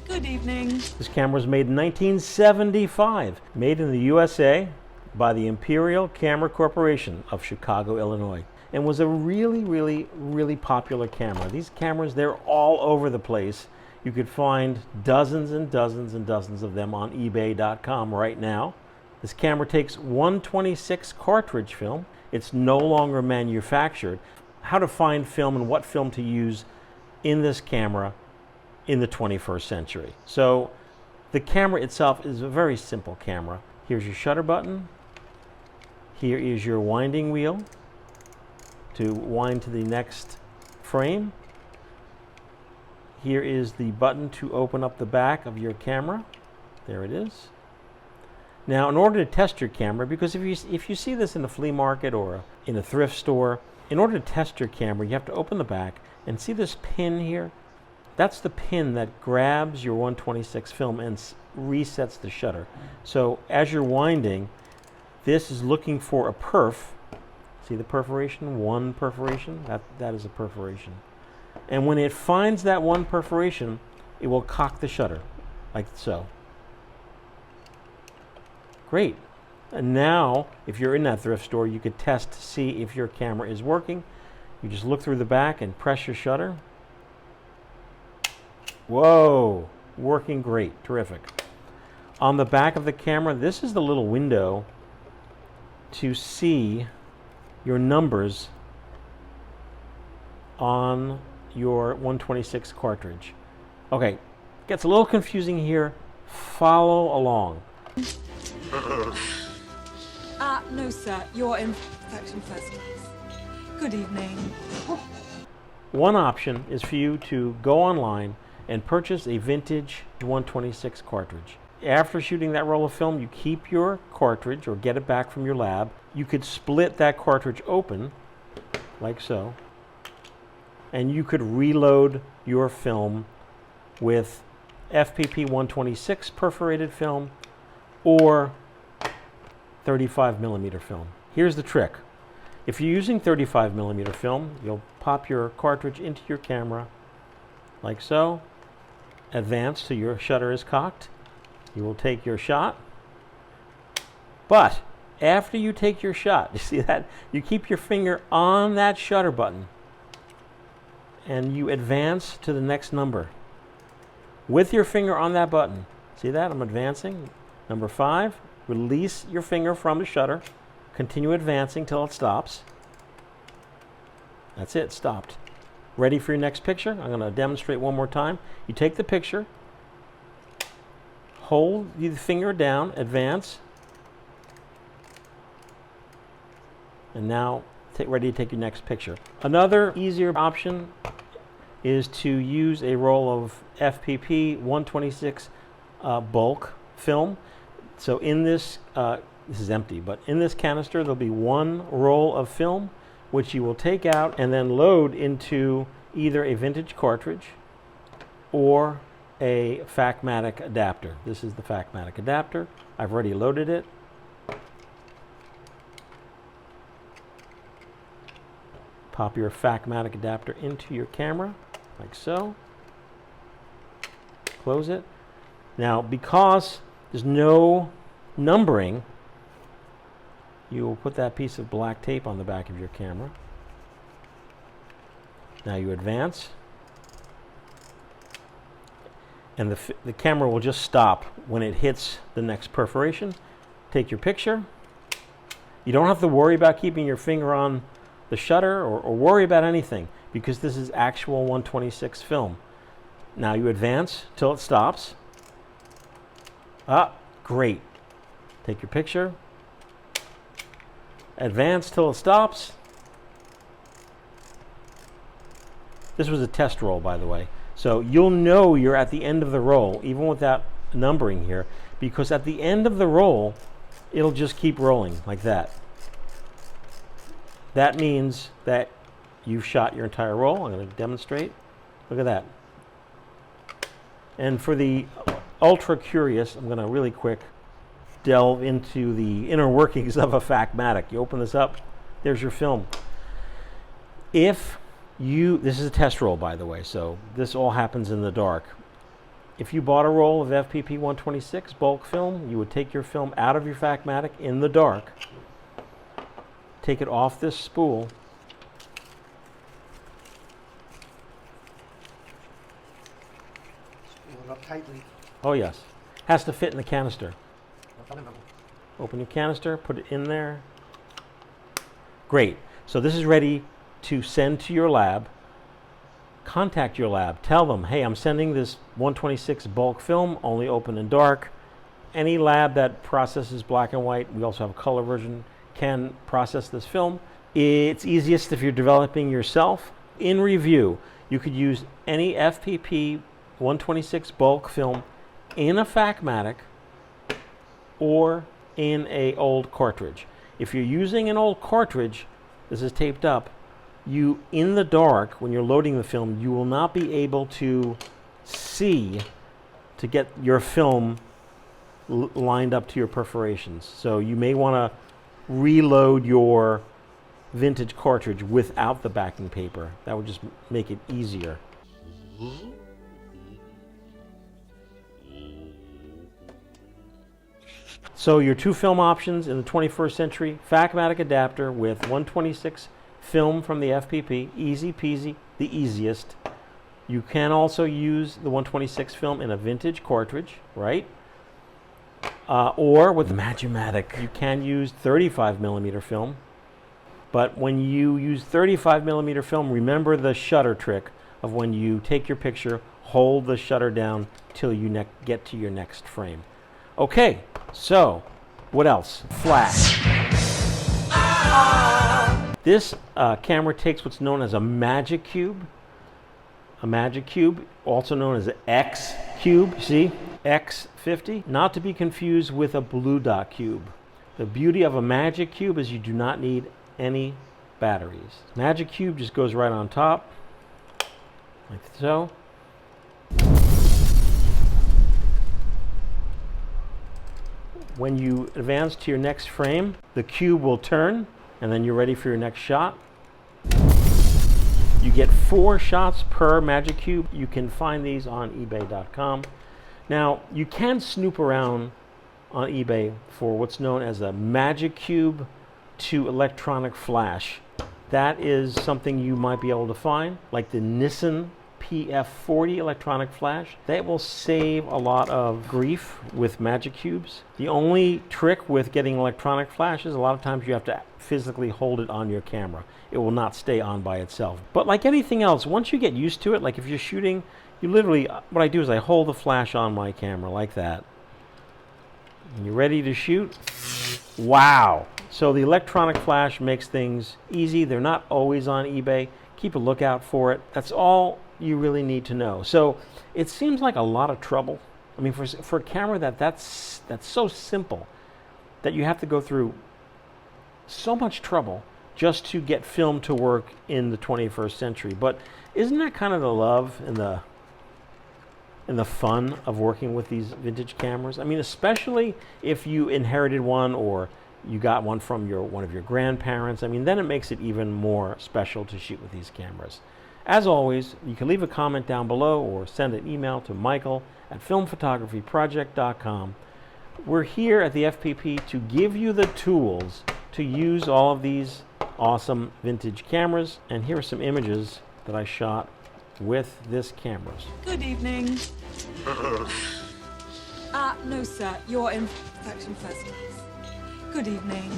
Good evening. This camera was made in 1975, made in the USA by the Imperial Camera Corporation of Chicago, Illinois, and was a really popular camera. These cameras, they're all over the place. You could find dozens and dozens and dozens of them on eBay.com right now. This camera takes 126 cartridge film. It's no longer manufactured. How to find film and what film to use in this camera in the 21st century. So the camera itself is a very simple camera. Here's your shutter button. Here is your winding wheel to wind to the next frame. Here is the button to open up the back of your camera. There it is. Now, in order to test your camera, because if you see this in a flea market or in a thrift store, in order to test your camera, you have to open the back and see this pin here. That's the pin that grabs your 126 film and resets the shutter. So as you're winding, this is looking for a perf. See the perforation? One perforation? That is a perforation. And when it finds that one perforation, it will cock the shutter, like so. Great. And now, if you're in that thrift store, you could test to see if your camera is working. You just look through the back and press your shutter. Whoa, working great, terrific. On the back of the camera, this is the little window to see your numbers on your 126 cartridge. Okay, gets a little confusing here. Follow along. No, sir. You're in section first, please. Good evening. One option is for you to go online and purchase a vintage 126 cartridge. After shooting that roll of film, you keep your cartridge or get it back from your lab. You could split that cartridge open, like so, and you could reload your film with FPP 126 perforated film or 35mm film. Here's the trick. If you're using 35mm film, you'll pop your cartridge into your camera, like so. Advance till your shutter is cocked. You will take your shot. But after you take your shot, you see that? You keep your finger on that shutter button and you advance to the next number with your finger on that button. See that? I'm advancing. Number 5. Release your finger from the shutter. Continue advancing till it stops. That's it, stopped. Ready for your next picture? I'm going to demonstrate one more time. You take the picture, hold the finger down, advance, and now ready to take your next picture. Another easier option is to use a roll of FPP 126 bulk film. So in this, this is empty, but in this canister there'll be one roll of film which you will take out and then load into either a vintage cartridge or a Magmatic adapter. This is the Magmatic adapter. I've already loaded it. Pop your Magmatic adapter into your camera, like so. Close it. Now, because there's no numbering, you will put that piece of black tape on the back of your camera. Now you advance, and the camera will just stop when it hits the next perforation. Take your picture. You don't have to worry about keeping your finger on the shutter or worry about anything, because this is actual 126 film. Now you advance till it stops. Great. Take your picture. Advance till it stops. This was a test roll, by the way. So you'll know you're at the end of the roll, even without numbering here, because at the end of the roll, it'll just keep rolling like that. That means that you've shot your entire roll. I'm going to demonstrate. Look at that. And for the ultra curious, I'm going to really quick delve into the inner workings of a Magmatic. You open this up, there's your film. This is a test roll, by the way, so this all happens in the dark. If you bought a roll of FPP 126 bulk film, you would take your film out of your Magmatic in the dark, take it off this spool, Spool it up tightly. oh yes, has to fit in the canister. Open your canister, put it in there. Great. So this is ready to send to your lab. Contact your lab. Tell them, hey, I'm sending this 126 bulk film, only open in dark. Any lab that processes black and white, we also have a color version, can process this film. It's easiest if you're developing yourself. In review, you could use any FPP 126 bulk film in a Magmatic or in an old cartridge. If you're using an old cartridge, this is taped up, you, in the dark, when you're loading the film, you will not be able to see to get your film lined up to your perforations. So you may want to reload your vintage cartridge without the backing paper. That would just make it easier. So your two film options in the 21st century, Magmatic adapter with 126 film from the FPP, easy peasy, the easiest. You can also use the 126 film in a vintage cartridge, right? Or with the Magimatic, you can use 35mm film. But when you use 35mm film, remember the shutter trick of when you take your picture, hold the shutter down till you get to your next frame. Okay, so what else? Flash. This camera takes what's known as a magic cube. A magic cube, also known as an X cube, see? X50, not to be confused with a blue dot cube. The beauty of a magic cube is you do not need any batteries. Magic cube just goes right on top, like so. When you advance to your next frame, the cube will turn, and then you're ready for your next shot. You get 4 shots per magic cube. You can find these on eBay.com. Now, you can snoop around on eBay for what's known as a magic cube to electronic flash. That is something you might be able to find, like the Nissan PF40 electronic flash. That will save a lot of grief with magic cubes. The only trick with getting electronic flash is a lot of times you have to physically hold it on your camera. It will not stay on by itself. But like anything else, once you get used to it, like if you're shooting, you literally, what I do is I hold the flash on my camera like that. And you're ready to shoot. Wow. So the electronic flash makes things easy. They're not always on eBay. Keep a lookout for it. That's all you really need to know. So it seems like a lot of trouble. I mean, for a camera that's so simple that you have to go through so much trouble just to get film to work in the 21st century. But isn't that kind of the love and the fun of working with these vintage cameras? I mean, especially if you inherited one or you got one from one of your grandparents. I mean, then it makes it even more special to shoot with these cameras. As always, you can leave a comment down below or send an email to michael@filmphotographyproject.com. We're here at the FPP to give you the tools to use all of these awesome vintage cameras. And here are some images that I shot with this camera. Good evening. No, sir. You're in section first class. Good evening.